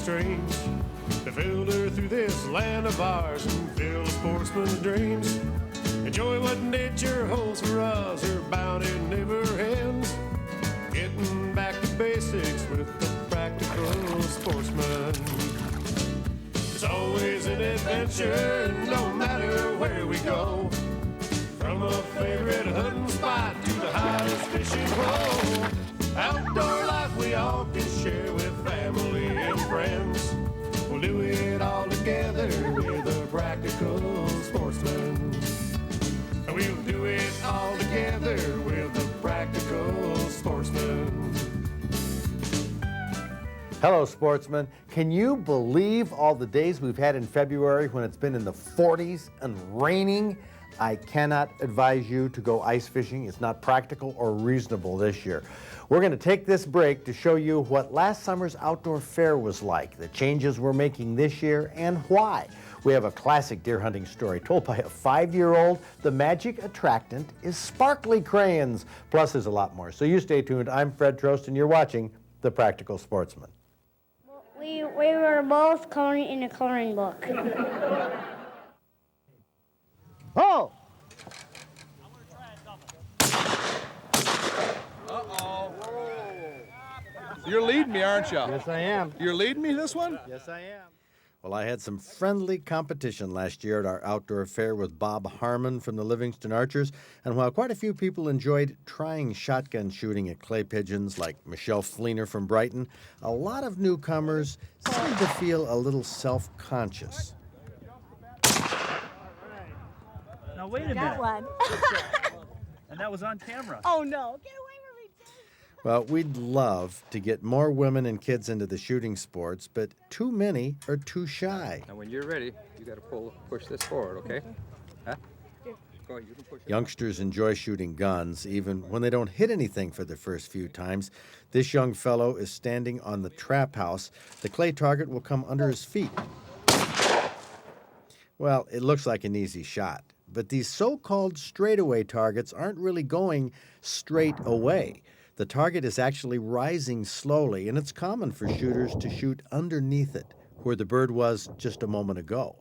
streams that filter through this land of ours and fill a sportsman's dreams. Enjoy what nature holds for us, her bounty never ends. Getting back to basics with the practical sportsman. It's always an adventure, no matter where we go. From a favorite hunting spot to the hottest fishing hole. Outdoor life we all can share with family and friends. We'll do it all together with a practical sportsman. We'll do it all together with a practical sportsman. Hello, sportsmen. Can you believe all the days we've had in February when it's been in the 40s and raining? I cannot advise you to go ice fishing. It's not practical or reasonable this year. We're going to take this break to show you what last summer's outdoor fair was like, the changes we're making this year, and why. We have a classic deer hunting story told by a 5-year-old. The magic attractant is sparkly crayons. Plus, there's a lot more. So you stay tuned. I'm Fred Trost, and you're watching The Practical Sportsman. We were both coloring in a coloring book. Oh! Uh-oh. You're leading me, aren't you? Yes, I am. You're leading me this one? Yes, I am. Well, I had some friendly competition last year at our outdoor fair with Bob Harmon from the Livingston Archers, and while quite a few people enjoyed trying shotgun shooting at clay pigeons like Michelle Fleener from Brighton, a lot of newcomers seemed to feel a little self-conscious. Now wait a minute. Got one. And that was on camera. Oh no, get away from me. Well, we'd love to get more women and kids into the shooting sports, but too many are too shy. Now, when you're ready, you got to push this forward, okay? Huh? Go ahead, you can push it. Youngsters enjoy shooting guns, even when they don't hit anything for the first few times. This young fellow is standing on the trap house. The clay target will come under his feet. Well, it looks like an easy shot, but these so-called straightaway targets aren't really going straight away. The target is actually rising slowly, and it's common for shooters to shoot underneath it, where the bird was just a moment ago.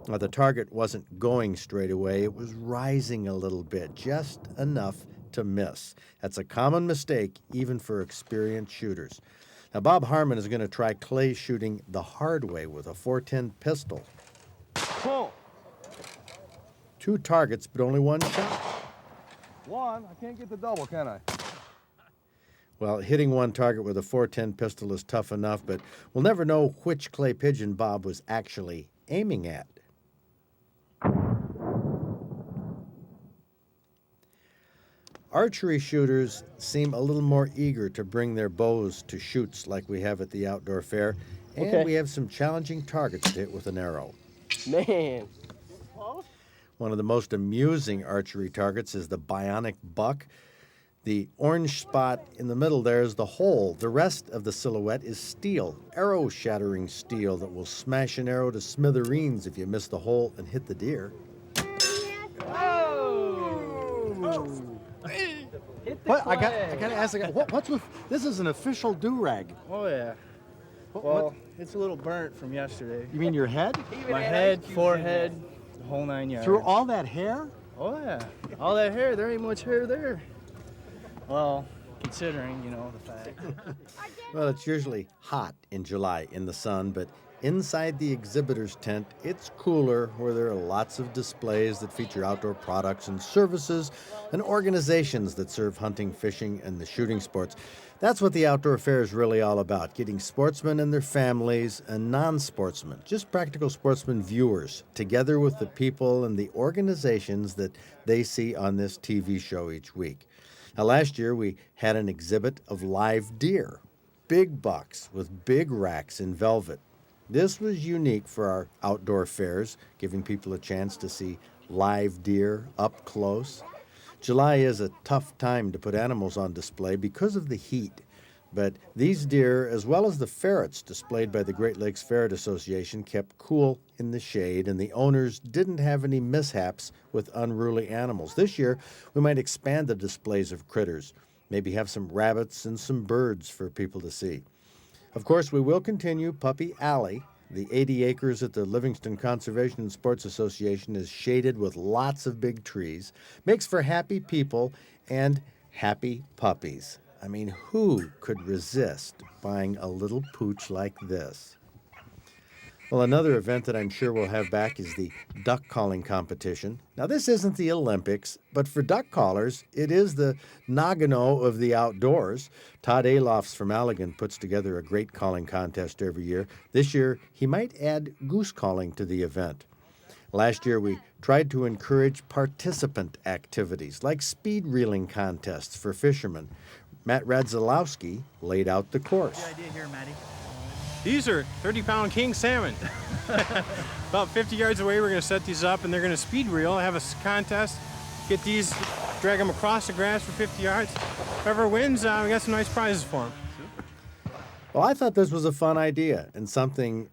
Now, the target wasn't going straight away. It was rising a little bit, just enough to miss. That's a common mistake, even for experienced shooters. Now, Bob Harmon is going to try clay shooting the hard way with a .410 pistol. Pull. 2 targets, but only 1 shot. One. I can't get the double, can I? Well, hitting 1 target with a .410 pistol is tough enough, but we'll never know which clay pigeon Bob was actually aiming at. Archery shooters seem a little more eager to bring their bows to shoots like we have at the outdoor fair, and we have some challenging targets to hit with an arrow. Man. One of the most amusing archery targets is the bionic buck. The orange spot in the middle there is the hole. The rest of the silhouette is steel, arrow-shattering steel that will smash an arrow to smithereens if you miss the hole and hit the deer. What? I gotta ask again. What's with this? Is an official do-rag. Oh yeah. Well, it's a little burnt from yesterday. You mean your head? My head, forehead, the whole 9 yards. Through all that hair? Oh yeah. All that hair. There ain't much hair there. Well, considering, the fact. Well, it's usually hot in July in the sun, but inside the exhibitor's tent, it's cooler, where there are lots of displays that feature outdoor products and services and organizations that serve hunting, fishing, and the shooting sports. That's what the outdoor fair is really all about, getting sportsmen and their families and non-sportsmen, just practical sportsman viewers, together with the people and the organizations that they see on this TV show each week. Now, last year, we had an exhibit of live deer, big bucks with big racks in velvet. This was unique for our outdoor fairs, giving people a chance to see live deer up close. July is a tough time to put animals on display because of the heat, but these deer, as well as the ferrets displayed by the Great Lakes Ferret Association, kept cool in the shade, and the owners didn't have any mishaps with unruly animals. This year, we might expand the displays of critters, maybe have some rabbits and some birds for people to see. Of course, we will continue Puppy Alley. The 80 acres at the Livingston Conservation and Sports Association is shaded with lots of big trees, makes for happy people and happy puppies. I mean, who could resist buying a little pooch like this? Well, another event that I'm sure we'll have back is the duck calling competition. Now, this isn't the Olympics, but for duck callers, it is the Nagano of the outdoors. Todd Alofs from Allegan puts together a great calling contest every year. This year, he might add goose calling to the event. Last year, we tried to encourage participant activities like speed reeling contests for fishermen. Matt Radzalowski laid out the course. What's the idea here, Matty? These are 30-pound king salmon. About 50 yards away, we're going to set these up, and they're going to speed reel, have a contest, get these, drag them across the grass for 50 yards. Whoever wins, we got some nice prizes for them. Well, I thought this was a fun idea and something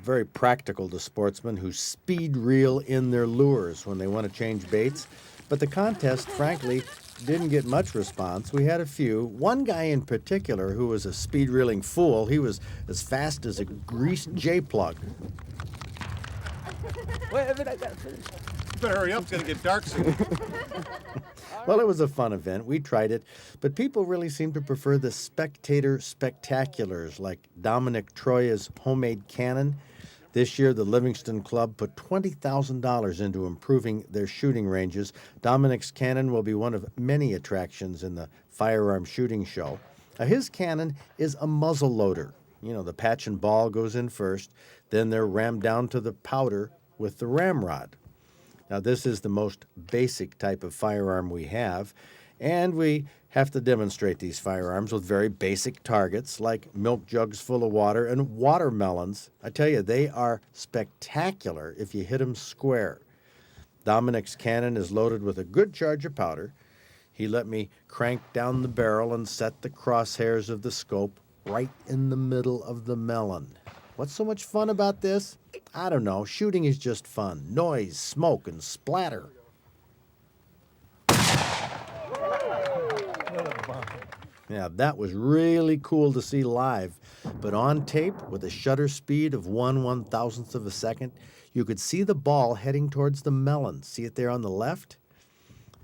very practical to sportsmen who speed reel in their lures when they want to change baits. But the contest, frankly, didn't get much response. We had a few. One guy in particular who was a speed reeling fool. He was as fast as a greased J-plug. Better hurry up, it's gonna get dark soon. Well, it was a fun event. We tried it, but people really seem to prefer the spectator spectaculars like Dominic Troya's homemade cannon. This year, the Livingston Club put $20,000 into improving their shooting ranges. Dominic's cannon will be one of many attractions in the Firearm shooting show. His cannon is a muzzle loader. You know, the patch and ball goes in first, then they're rammed down to the powder with the ramrod. Now, this is the most basic type of firearm we have, and we have to demonstrate these firearms with very basic targets like milk jugs full of water and watermelons. I tell you, they are spectacular if you hit them square. Dominic's cannon is loaded with a good charge of powder. He let me crank down the barrel and set the crosshairs of the scope right in the middle of the melon. What's so much fun about this? I don't know. Shooting is just fun. Noise, smoke, and splatter. Yeah, that was really cool to see live. But on tape, with a shutter speed of 1/1000th of a second, you could see the ball heading towards the melon. See it there on the left?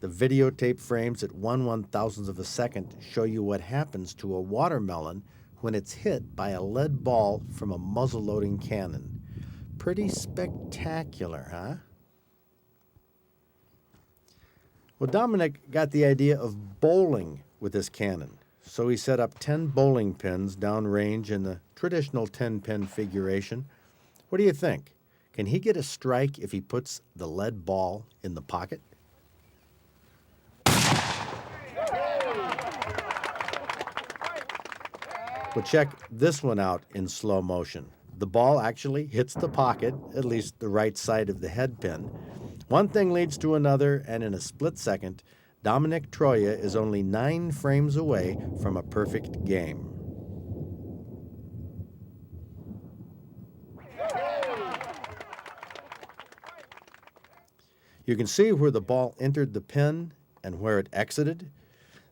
The videotape frames at 1/1000th of a second show you what happens to a watermelon when it's hit by a lead ball from a muzzle-loading cannon. Pretty spectacular, huh? Well, Dominic got the idea of bowling with his cannon. So he set up 10 bowling pins downrange in the traditional 10-pin figuration. What do you think? Can he get a strike if he puts the lead ball in the pocket? Well, check this one out in slow motion. The ball actually hits the pocket, at least the right side of the head pin. One thing leads to another, and in a split second, Dominic Troya is only 9 frames away from a perfect game. You can see where the ball entered the pin and where it exited.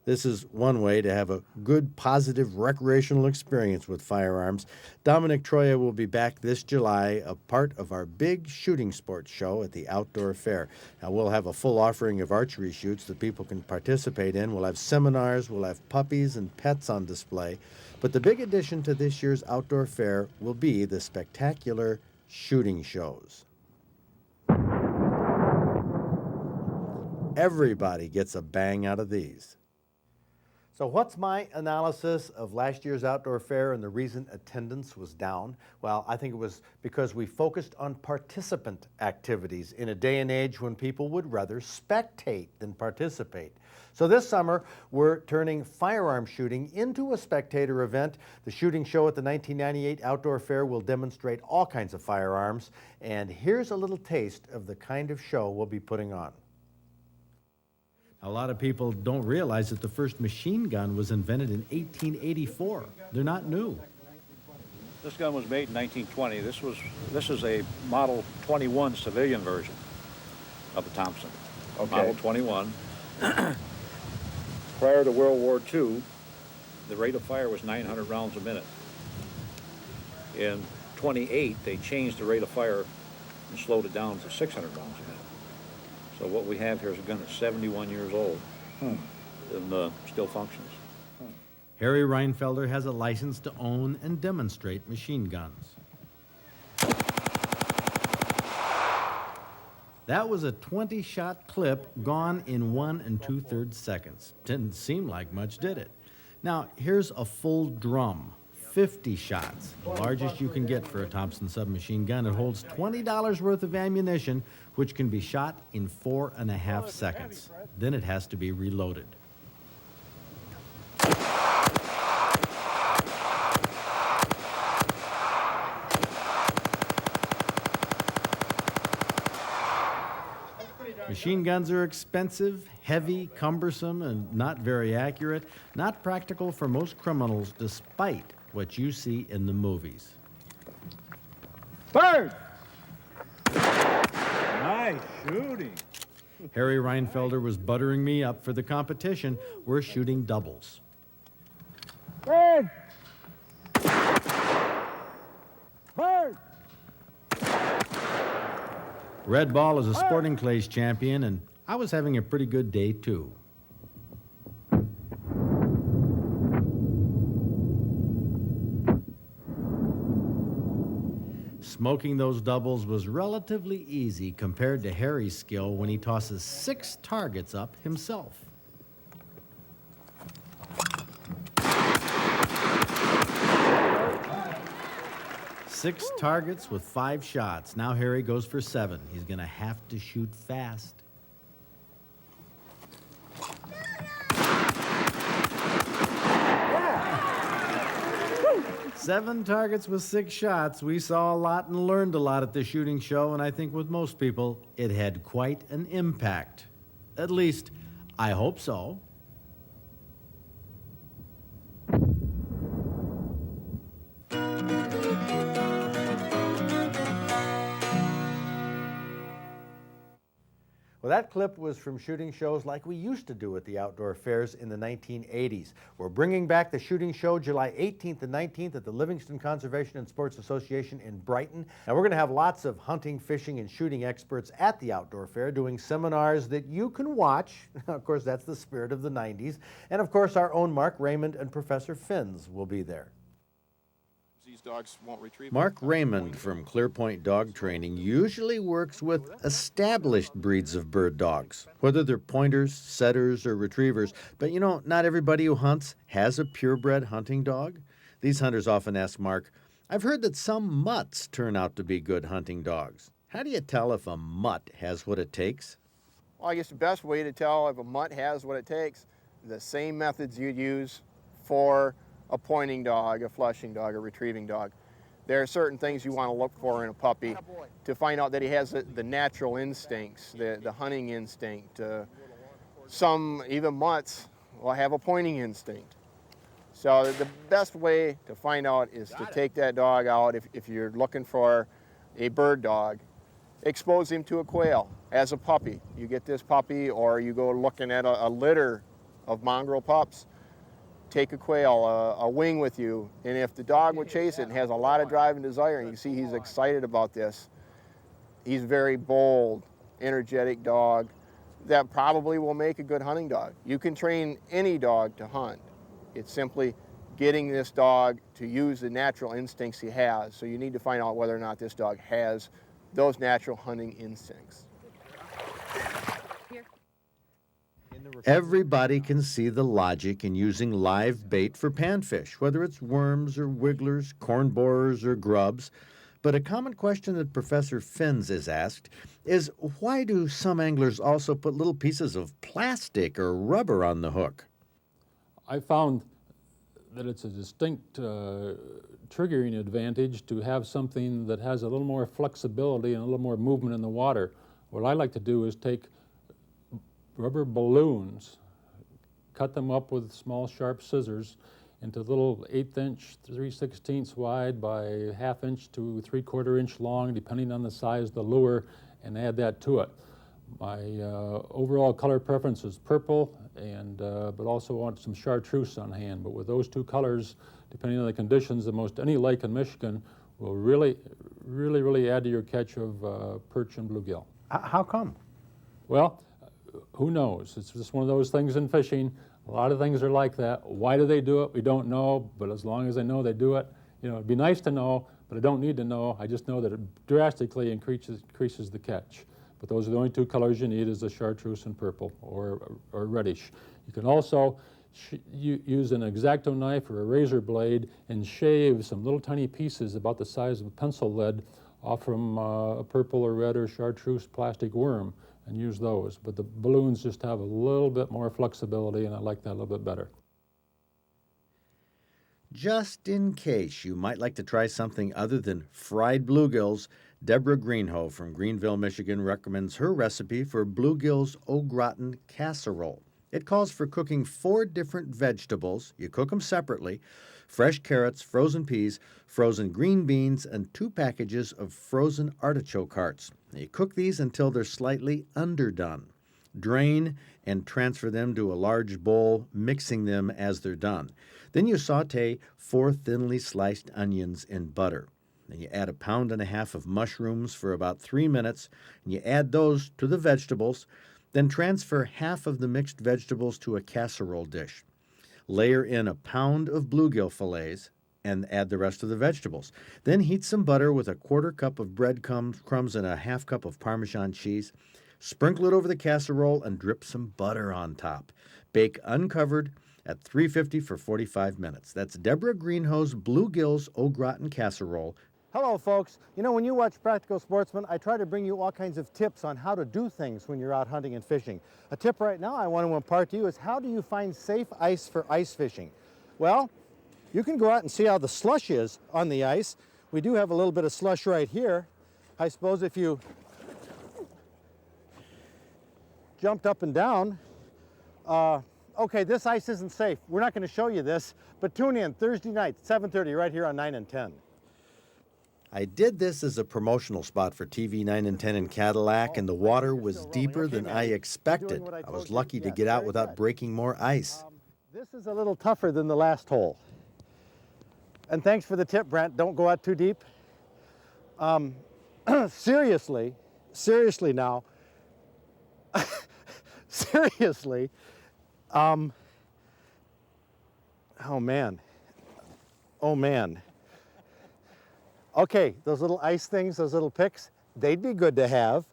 This is one way to have a good, positive, recreational experience with firearms. Dominic Troya will be back this July, a part of our big shooting sports show at the Outdoor Fair. Now, we'll have a full offering of archery shoots that people can participate in. We'll have seminars, we'll have puppies and pets on display. But the big addition to this year's Outdoor Fair will be the spectacular shooting shows. Everybody gets a bang out of these. So what's my analysis of last year's Outdoor Fair and the reason attendance was down? Well, I think it was because we focused on participant activities in a day and age when people would rather spectate than participate. So this summer, we're turning firearm shooting into a spectator event. The shooting show at the 1998 Outdoor Fair will demonstrate all kinds of firearms. And here's a little taste of the kind of show we'll be putting on. A lot of people don't realize that the first machine gun was invented in 1884. They're not new. This gun was made in 1920. This is a Model 21 civilian version of the Thompson. Okay. Model 21. Prior to World War II, the rate of fire was 900 rounds a minute. In 28, they changed the rate of fire and slowed it down to 600 rounds a minute. So what we have here is a gun that's 71 years old and still functions. Harry Reinfelder has a license to own and demonstrate machine guns. That was a 20-shot clip gone in 1 2/3 seconds. Didn't seem like much, did it? Now, here's a full drum, 50 shots, the largest you can get for a Thompson submachine gun. It holds $20 worth of ammunition, which can be shot in 4.5 seconds. Then it has to be reloaded. Machine guns are expensive, heavy, cumbersome, and not very accurate. Not practical for most criminals, despite what you see in the movies. Bird! Nice shooting. Harry Reinfelder was buttering me up for the competition. We're shooting doubles. Bird! Bird! Red Ball is a sporting clays champion, and I was having a pretty good day, too. Smoking those doubles was relatively easy compared to Harry's skill when he tosses 6 targets up himself. Six targets with 5 shots. Now Harry goes for 7. He's going to have to shoot fast. Seven targets with 6 shots. We saw a lot and learned a lot at the shooting show, and I think with most people, it had quite an impact. At least, I hope so. Well, that clip was from shooting shows like we used to do at the outdoor fairs in the 1980s. We're bringing back the shooting show July 18th and 19th at the Livingston Conservation and Sports Association in Brighton. Now, we're going to have lots of hunting, fishing, and shooting experts at the outdoor fair doing seminars that you can watch. Of course, that's the spirit of the 90s. And of course, our own Mark Raymond and Professor Finns will be there. These dogs won't retrieve. Mark Raymond from Clearpoint Dog Training usually works with established breeds of bird dogs, whether they're pointers, setters, or retrievers. But you know, not everybody who hunts has a purebred hunting dog. These hunters often ask Mark, I've heard that some mutts turn out to be good hunting dogs. How do you tell if a mutt has what it takes? Well, I guess the best way to tell if a mutt has what it takes, the same methods you'd use for a pointing dog, a flushing dog, a retrieving dog. There are certain things you want to look for in a puppy to find out that he has the natural instincts, the hunting instinct. Some, even mutts, will have a pointing instinct. So the best way to find out is to take that dog out. If you're looking for a bird dog, expose him to a quail as a puppy. You get this puppy, or you go looking at a litter of mongrel pups, take a quail, a wing with you, and if the dog would chase it and has a lot of drive and desire, and you see he's excited about this, he's a very bold, energetic dog that probably will make a good hunting dog. You can train any dog to hunt. It's simply getting this dog to use the natural instincts he has. So you need to find out whether or not this dog has those natural hunting instincts. Everybody can see the logic in using live bait for panfish, whether it's worms or wigglers, corn borers or grubs. But a common question that Professor Finns is asked is, why do some anglers also put little pieces of plastic or rubber on the hook? I found that it's a distinct triggering advantage to have something that has a little more flexibility and a little more movement in the water. What I like to do is take rubber balloons, cut them up with small sharp scissors into little 1/8 inch, 3/16 wide by 1/2 inch to 3/4 inch long, depending on the size of the lure, and add that to it. My overall color preference is purple, and but also want some chartreuse on hand. But with those two colors, depending on the conditions, any lake in Michigan will really add to your catch of perch and bluegill. How come? Well, who knows? It's just one of those things in fishing. A lot of things are like that. Why do they do it? We don't know, but as long as I know they do it, you know, it'd be nice to know, but I don't need to know. I just know that it drastically increases the catch. But those are the only two colors you need, is the chartreuse and purple, or reddish. You can also use an X-Acto knife or a razor blade and shave some little tiny pieces about the size of a pencil lead off from a purple or red or chartreuse plastic worm and use those. But the balloons just have a little bit more flexibility, and I like that a little bit better. Just in case you might like to try something other than fried bluegills, Deborah Greenhoe from Greenville, Michigan recommends her recipe for bluegill's au gratin casserole. It calls for cooking 4 different vegetables. You cook them separately: fresh carrots, frozen peas, frozen green beans, and 2 packages of frozen artichoke hearts. You cook these until they're slightly underdone. Drain and transfer them to a large bowl, mixing them as they're done. Then you saute 4 thinly sliced onions in butter. Then you add 1.5 pounds of mushrooms for about 3 minutes, and you add those to the vegetables. Then transfer half of the mixed vegetables to a casserole dish. Layer in 1 pound of bluegill fillets and add the rest of the vegetables. Then heat some butter with 1/4 cup of breadcrumbs and 1/2 cup of Parmesan cheese. Sprinkle it over the casserole and drip some butter on top. Bake uncovered at 350 for 45 minutes. That's Deborah Greenhoe's Bluegill's au gratin casserole. Hello, folks. You know, when you watch Practical Sportsman, I try to bring you all kinds of tips on how to do things when you're out hunting and fishing. A tip right now I want to impart to you is, how do you find safe ice for ice fishing? Well, you can go out and see how the slush is on the ice. We do have a little bit of slush right here. I suppose if you jumped up and down, okay, this ice isn't safe. We're not going to show you this, but tune in Thursday night, 7:30, right here on 9 and 10. I did this as a promotional spot for TV 9 and 10 in Cadillac, and the water was deeper than I expected. I was lucky to get out without breaking more ice. This is a little tougher than the last hole. And thanks for the tip, Brent. Don't go out too deep. Seriously now, seriously, oh man. Okay, those little ice things, those little picks, they'd be good to have.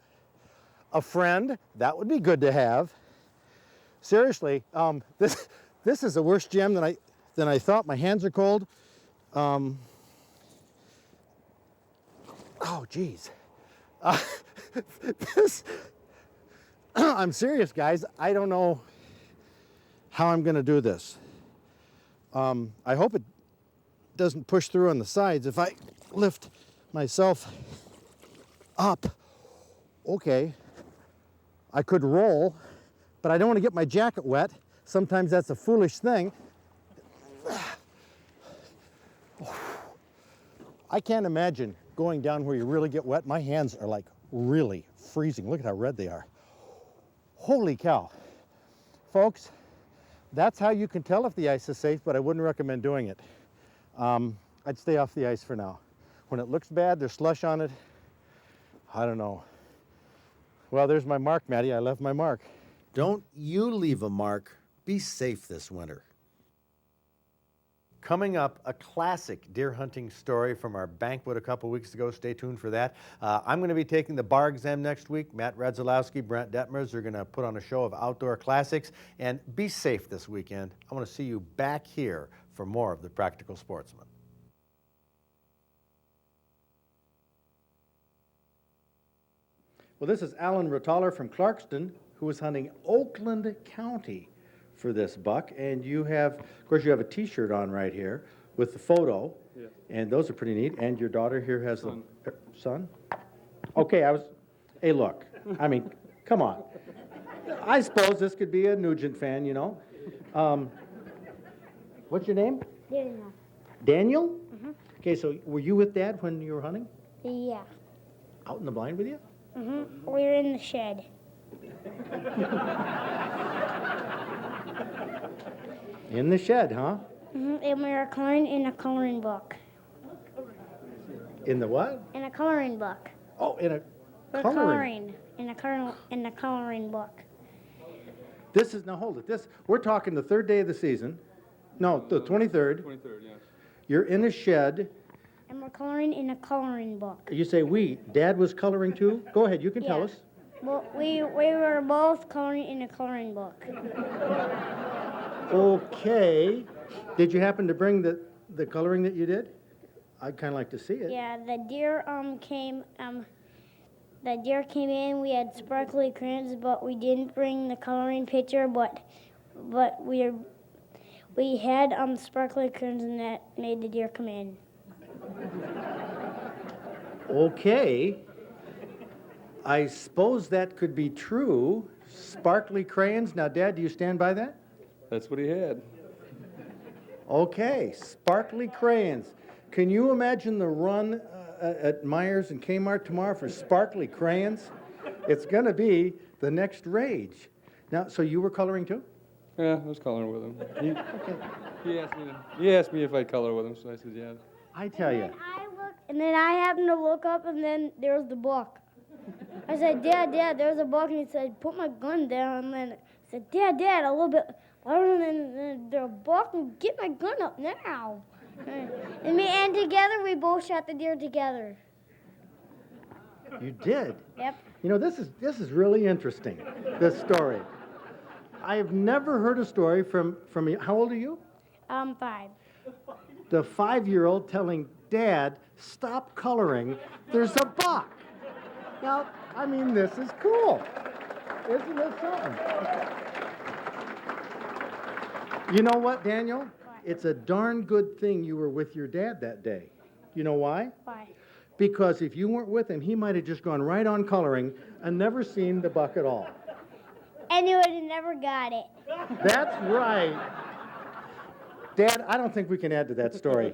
A friend, that would be good to have. Seriously, this is a worse jam than I thought. My hands are cold. Oh, geez. I'm serious, guys. I don't know how I'm going to do this. I hope it doesn't push through on the sides. If I lift myself up, okay, I could roll, but I don't want to get my jacket wet. Sometimes that's a foolish thing. I can't imagine going down where you really get wet. My hands are like really freezing. Look at how red they are. Holy cow. Folks, that's how you can tell if the ice is safe, but I wouldn't recommend doing it. I'd stay off the ice for now. When it looks bad, there's slush on it. I don't know. Well, there's my mark, Matty. I left my mark. Don't you leave a mark. Be safe this winter. Coming up, a classic deer hunting story from our banquet a couple weeks ago. Stay tuned for that. I'm going to be taking the bar exam next week. Matt Radzilowski, Brent Detmers are going to put on a show of outdoor classics. And be safe this weekend. I want to see you back here for more of The Practical Sportsman. Well, this is Alan Rotaller from Clarkston, who is hunting Oakland County for this buck. And you have, of course, you have a T-shirt on right here with the photo. Yeah. And those are pretty neat. And your daughter here has the son? Okay, hey, look, I mean, come on. I suppose this could be a Nugent fan, you know. What's your name? Daniel. Daniel? Mm-hmm. Okay, so were you with Dad when you were hunting? Yeah. Out in the blind with you? Mm-hmm. We were in the shed. In the shed, huh? Mm-hmm. And we were coloring in a coloring book. In the what? In a coloring book. Oh, in a We're coloring. in a coloring book. This is, now hold it, we're talking the third day of the season. No, the 23rd. 23rd, yes. You're in a shed. And we're coloring in a coloring book. You say we. Dad was coloring too? Go ahead, you can tell Yeah. us. Well, we were both coloring in a coloring book. Okay. Did you happen to bring the coloring that you did? I'd kind of like to see it. Yeah, the deer came in. We had sparkly crayons, but we didn't bring the coloring picture. But we had sparkly crayons, and that made the deer come in. Okay. I suppose that could be true. Sparkly crayons. Now, Dad, do you stand by that? That's what he had. Okay, sparkly crayons. Can you imagine the run at Myers and Kmart tomorrow for sparkly crayons? It's going to be the next rage. Now, so you were coloring too? Yeah, I was coloring with him. He asked me if I'd color with him, so I said, yeah. I tell you. And then I happened to look up, and then there was the book. I said, Dad, there's a book. And he said, put my gun down. And then I said, Dad, a little bit louder than the book. And get my gun up now. And together, we both shot the deer together. You did? Yep. You know, this is really interesting, this story. I have never heard a story from you. How old are you? 5. The 5-year-old telling Dad, stop coloring, there's a buck. Now, I mean, this is cool. Isn't it something? You know what, Daniel? What? It's a darn good thing you were with your dad that day. You know why? Why? Because if you weren't with him, he might have just gone right on coloring and never seen the buck at all. And you would have never got it. That's right. Dad, I don't think we can add to that story.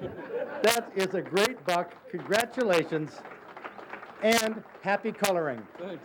That is a great buck. Congratulations. And happy coloring. Thanks.